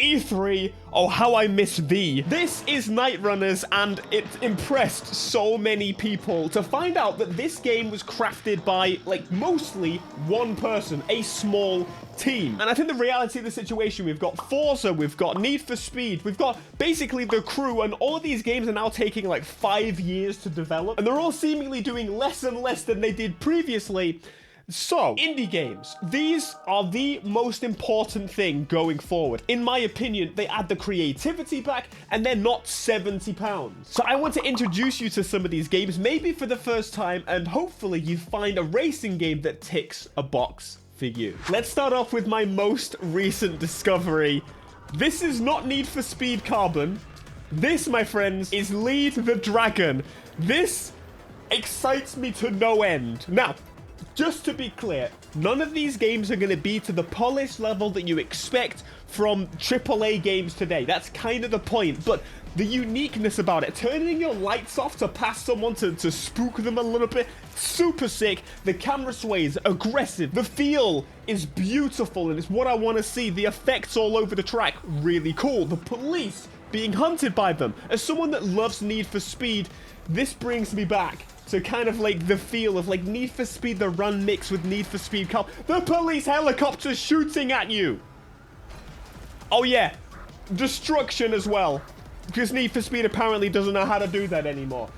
E3, oh how I miss thee. This is Night Runners, and it impressed so many people to find out that this game was crafted by, like, mostly one person, a small team. And I think the reality of the situation, we've got Forza, we've got Need for Speed, we've got basically the crew, and all of these games are now taking like 5 years to develop, and they're all seemingly doing less and less than they did previously. So, indie games, these are the most important thing going forward. In my opinion, they add the creativity back, and they're not £70. So I want to introduce you to some of these games, maybe for the first time, and hopefully you find a racing game that ticks a box for you. Let's start off with my most recent discovery. This is not Need for Speed Carbon. This, my friends, is Lead the Dragon. This excites me to no end. Now, just to be clear, none of these games are going to be to the polished level that you expect from AAA games today. That's kind of the point, but the uniqueness about it, turning your lights off to pass someone to spook them a little bit, super sick. The camera sways, aggressive. The feel is beautiful, and it's what I want to see. The effects all over the track, really cool. The police being hunted by them. As someone that loves Need for Speed, this brings me back to kind of like the feel of like Need for Speed The Run mixed with Need for Speed Cop. The police helicopter shooting at you. Oh yeah, destruction as well, because Need for Speed apparently doesn't know how to do that anymore.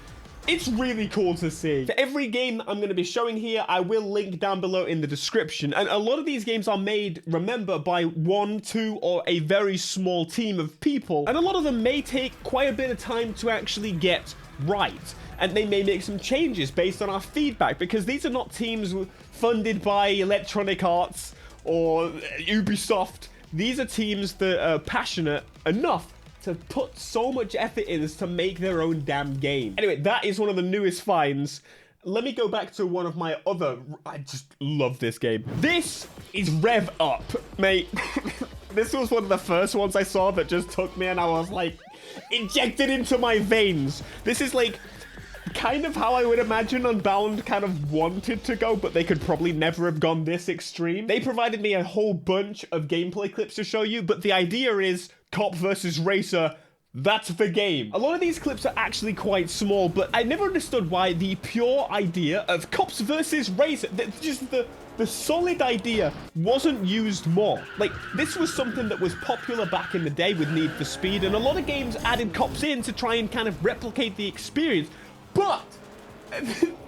It's really cool to see. For every game I'm going to be showing here, I will link down below in the description. And a lot of these games are made, remember, by 1, 2, or a very small team of people. And a lot of them may take quite a bit of time to actually get right. And they may make some changes based on our feedback, because these are not teams funded by Electronic Arts or Ubisoft. These are teams that are passionate enough to put so much effort in to make their own damn game. Anyway, that is one of the newest finds. Let me go back to one of my other... I just love this game. This is Rev Up, mate. This was one of the first ones I saw that just took me, and I was like, injected into my veins. This is like kind of how I would imagine Unbound kind of wanted to go, but they could probably never have gone this extreme. They provided me a whole bunch of gameplay clips to show you, but the idea is cop versus racer. That's the game. A lot of these clips are actually quite small, but I never understood why the pure idea of cops versus racer, just the solid idea, wasn't used more. Like, this was something that was popular back in the day with Need for Speed, and a lot of games added cops in to try and kind of replicate the experience. But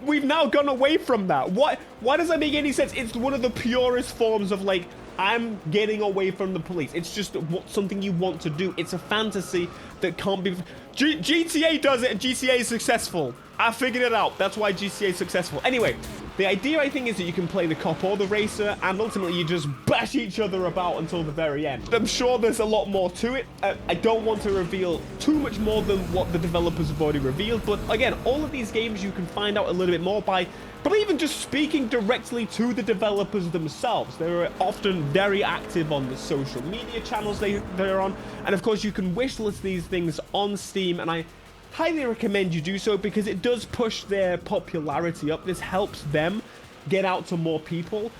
we've now gone away from that. Why does that make any sense? It's one of the purest forms of, like, I'm getting away from the police. It's just something you want to do. It's a fantasy that can't be... GTA does it, and GTA is successful. I figured it out. That's why GTA is successful. Anyway, the idea, I think, is that you can play the cop or the racer, and ultimately you just bash each other about until the very end. I'm sure there's a lot more to it. I don't want to reveal too much more than what the developers have already revealed, but again, all of these games you can find out a little bit more by even just speaking directly to the developers themselves. They're often very active on the social media channels they're on, and of course you can wishlist these things on Steam, and I highly recommend you do so because it does push their popularity up. This helps them get out to more people.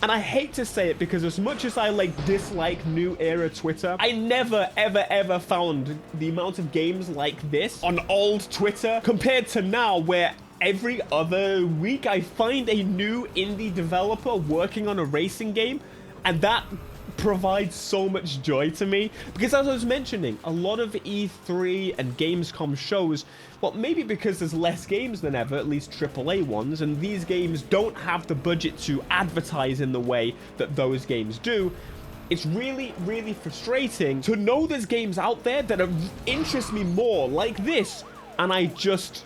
And I hate to say it, because as much as I dislike new era Twitter, I never ever found the amount of games like this on old Twitter compared to now, where every other week I find a new indie developer working on a racing game, and that provides so much joy to me. Because as I was mentioning, a lot of E3 and Gamescom shows, well, maybe because there's less games than ever, at least AAA ones, and these games don't have the budget to advertise in the way that those games do, it's really frustrating to know there's games out there that interest me more like this, and I can't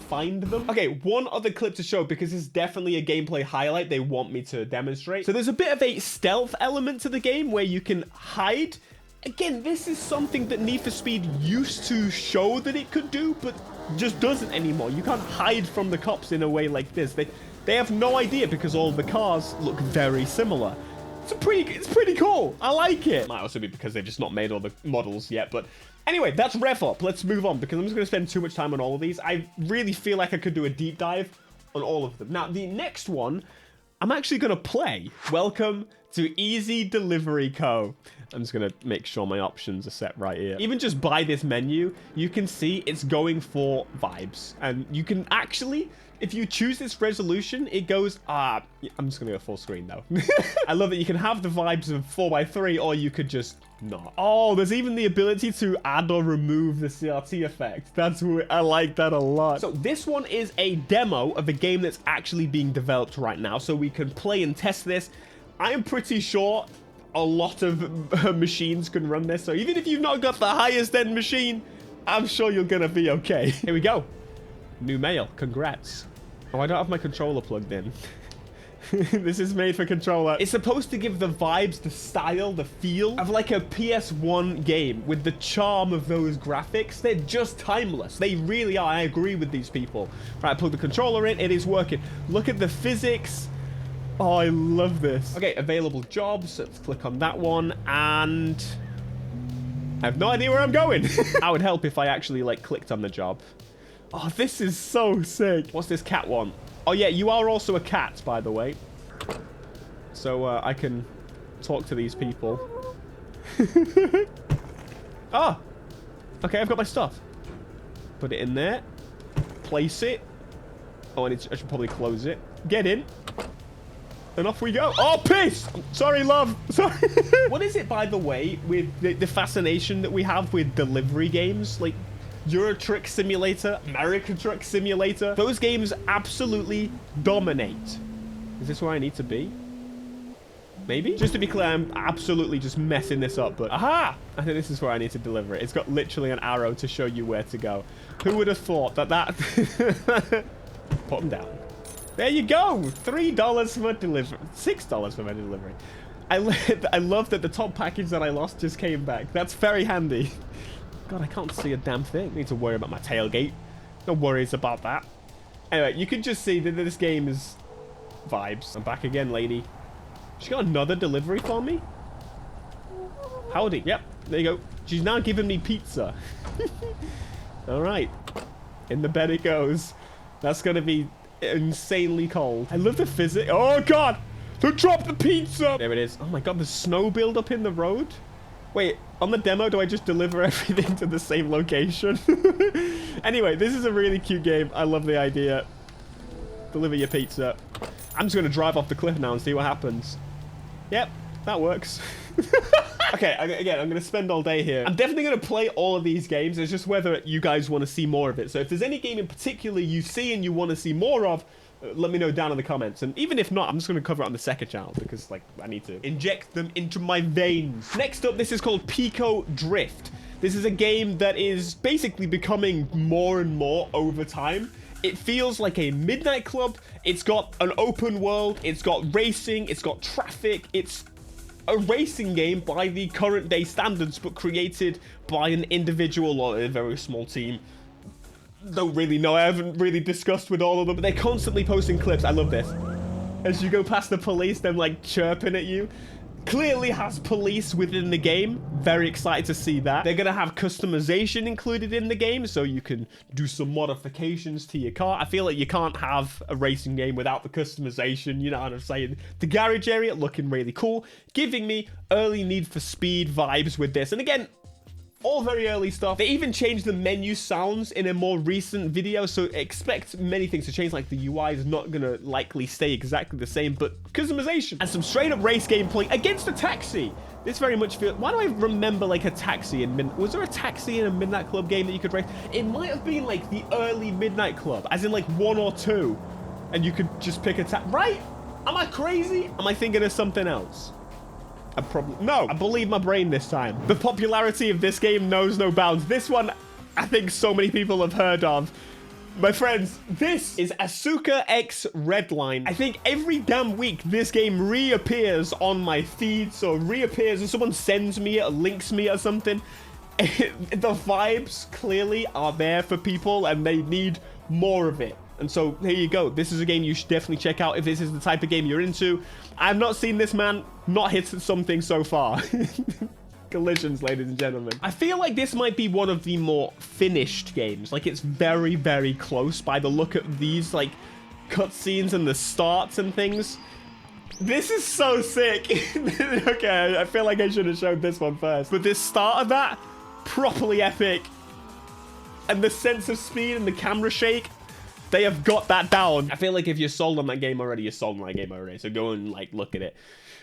find them. Okay, one other clip to show, because it's definitely a gameplay highlight they want me to demonstrate. So there's a bit of a stealth element to the game where you can hide. Again, this is something that Need for Speed used to show that it could do, but just doesn't anymore. You can't hide from the cops in a way like this. They have no idea, because all the cars look very similar. It's pretty cool. I like it. Might also be because they've just not made all the models yet, but anyway, that's Rev Up. Let's move on, because I'm just going to spend too much time on all of these. I really feel like I could do a deep dive on all of them. Now, the next one, I'm actually going to play. Welcome to Easy Delivery Co. I'm just going to make sure my options are set right here. Even just by this menu, you can see it's going for vibes. And you can actually, if you choose this resolution, it goes, I'm just going to go full screen though. I love that you can have the vibes of 4x3 or you could just not. Oh, there's even the ability to add or remove the CRT effect. That's weird. I like that a lot. So this one is a demo of a game that's actually being developed right now. So we can play and test this. I am pretty sure a lot of machines can run this. So even if you've not got the highest end machine, I'm sure you're going to be okay. Here we go. New mail. Congrats. Oh, I don't have my controller plugged in. This is made for controller. It's supposed to give the vibes, the style, the feel of like a PS1 game with the charm of those graphics. They're just timeless. They really are. I agree with these people. Right, I plug the controller in. It is working. Look at the physics. Oh, I love this. Okay, available jobs. Let's click on that one. And I have no idea where I'm going. I would help if I actually like clicked on the job. Oh, this is so sick. What's this cat one? Oh, yeah, you are also a cat, by the way. So I can talk to these people. Oh, okay, I've got my stuff. Put it in there. Place it. Oh, and I should probably close it. Get in. And off we go. Oh, piss! Sorry, love. Sorry. What is it, by the way, with the fascination that we have with delivery games? Like Euro Truck Simulator, American Truck Simulator. Those games absolutely dominate. Is this where I need to be? Maybe? Just to be clear, I'm absolutely just messing this up, but aha! I think this is where I need to deliver it. It's got literally an arrow to show you where to go. Who would have thought that Put them down. There you go. $3 for my delivery. $6 for my delivery. I love that the top package that I lost just came back. That's very handy. God, I can't see a damn thing. I need to worry about my tailgate. No worries about that. Anyway, you can just see that this game is vibes. I'm back again, lady. She got another delivery for me? Howdy. Yep, there you go. She's now giving me pizza. All right. In the bed it goes. That's going to be insanely cold. I love the physics. Oh, God. Don't drop the pizza. There it is. Oh, my God. There's snow buildup in the road. Wait, on the demo, do I just deliver everything to the same location? Anyway, this is a really cute game. I love the idea. Deliver your pizza. I'm just going to drive off the cliff now and see what happens. Yep, that works. Okay, again, I'm going to spend all day here. I'm definitely going to play all of these games. It's just whether you guys want to see more of it. So if there's any game in particular you see and you want to see more of, let me know down in the comments. And even if not, I'm just going to cover it on the second channel because, like, I need to inject them into my veins. Next up, this is called Pico Drift. This is a game that is basically becoming more and more over time. It feels like a Midnight Club. It's got an open world. It's got racing. It's got traffic. It's a racing game by the current day standards, but created by an individual or a very small team. Don't really know. I haven't really discussed with all of them, but they're constantly posting clips. I love this. As you go past the police, them like chirping at you. Clearly has police within the game. Very excited to see that. They're going to have customization included in the game, so you can do some modifications to your car. I feel like you can't have a racing game without the customization, you know what I'm saying? The garage area looking really cool, giving me early Need for Speed vibes with this. And again, all very early stuff. They even changed the menu sounds in a more recent video, so expect many things to change. Like the UI is not gonna likely stay exactly the same, but customization and some straight up race gameplay against a taxi. This very much feels. Why do I remember like a taxi in was there a taxi in a Midnight Club game that you could race? It might have been like the early Midnight Club, as in like 1 or 2, and you could just pick a right? Am I crazy? Am I thinking of something else? No, I believe my brain this time. The popularity of this game knows no bounds. This one, I think so many people have heard of. My friends, this is Asuka X Redline. I think every damn week this game reappears on my feed. So reappears and someone sends me it or links me or something. The vibes clearly are there for people and they need more of it. And so here you go. This is a game you should definitely check out if this is the type of game you're into. I've not seen this man not hit something so far. Collisions, ladies and gentlemen. I feel like this might be one of the more finished games. Like it's very, very close by the look at these like cutscenes and the starts and things. This is so sick. Okay, I feel like I should have showed this one first. But this start of that, properly epic. And the sense of speed and the camera shake, they have got that down. I feel like if you're sold on that game already, you're sold on that game already. So go and like look at it.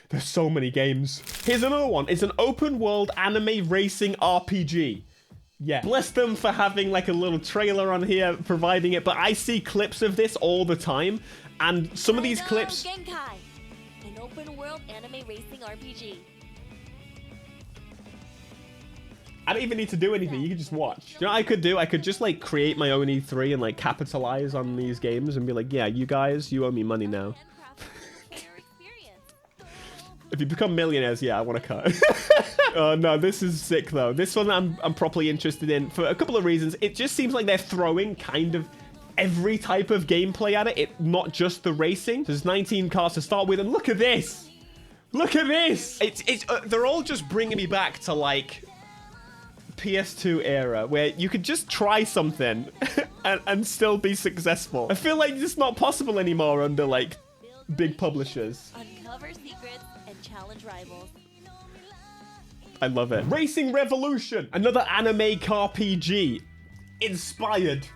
There's so many games. Here's another one. It's an open world anime racing RPG. Yeah. Bless them for having like a little trailer on here providing it. But I see clips of this all the time. And some of these clips... Genkai, an open world anime racing RPG. I don't even need to do anything. You can just watch. You know what I could do? I could just like create my own E3 and like capitalize on these games and be like, yeah, you guys, you owe me money now. If you become millionaires, yeah, I want to cut. Oh no, this is sick though. This one I'm properly interested in for a couple of reasons. It just seems like they're throwing kind of every type of gameplay at it, not just the racing. There's 19 cars to start with, and look at this. Look at this. They're all just bringing me back to like PS2 era where you could just try something and still be successful. I feel like it's not possible anymore under like big publishers. Uncover secrets and challenge rivals. I love it. Racing Revolution, another anime car PG. Inspired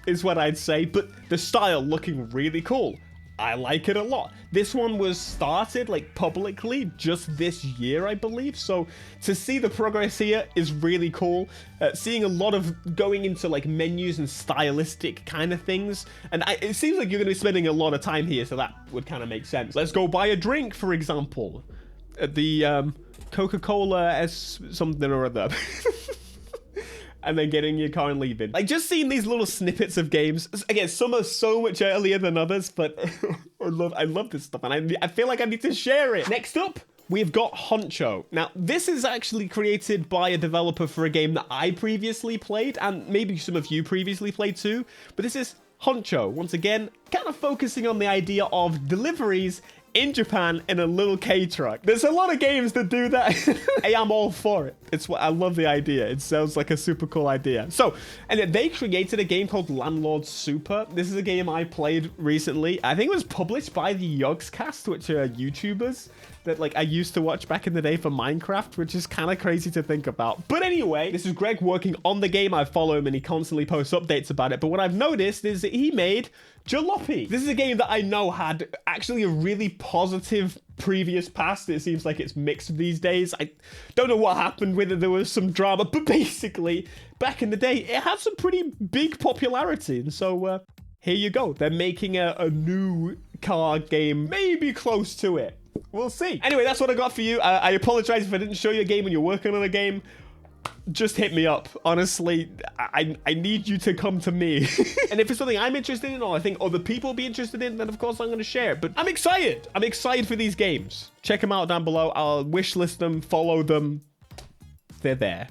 is what I'd say, but the style looking really cool. I like it a lot. This one was started like publicly just this year, I believe. So to see the progress here is really cool. Seeing a lot of going into like menus and stylistic kind of things. And it seems like you're going to be spending a lot of time here. So that would kind of make sense. Let's go buy a drink, for example. At the Coca-Cola S something or other. And then getting your car and leaving. Like, just seeing these little snippets of games. Again, some are so much earlier than others, but I love this stuff, and I feel like I need to share it. Next up, we've got Honcho. Now, this is actually created by a developer for a game that I previously played, and maybe some of you previously played too, but this is Honcho. Once again, kind of focusing on the idea of deliveries in Japan in a little K truck. There's a lot of games that do that. Hey, I'm all for it. It's what I love the idea. It sounds like a super cool idea. So, and then they created a game called Landlord Super. This is a game I played recently. I think it was published by the Yogscast, which are YouTubers that like I used to watch back in the day for Minecraft, which is kind of crazy to think about. But anyway, this is Greg working on the game. I follow him and he constantly posts updates about it. But what I've noticed is that he made Jalopy. This is a game that I know had actually a really positive previous past. It seems like it's mixed these days. I don't know what happened, whether there was some drama, but basically, back in the day, it had some pretty big popularity. And so here you go. They're making a new car game, maybe close to it. We'll see. Anyway, that's what I got for you. I apologize if I didn't show you a game when you're working on a game. Just hit me up. Honestly, I need you to come to me. And if it's something I'm interested in or I think other people will be interested in, then of course I'm going to share it. But I'm excited. I'm excited for these games. Check them out down below. I'll wishlist them, follow them. They're there.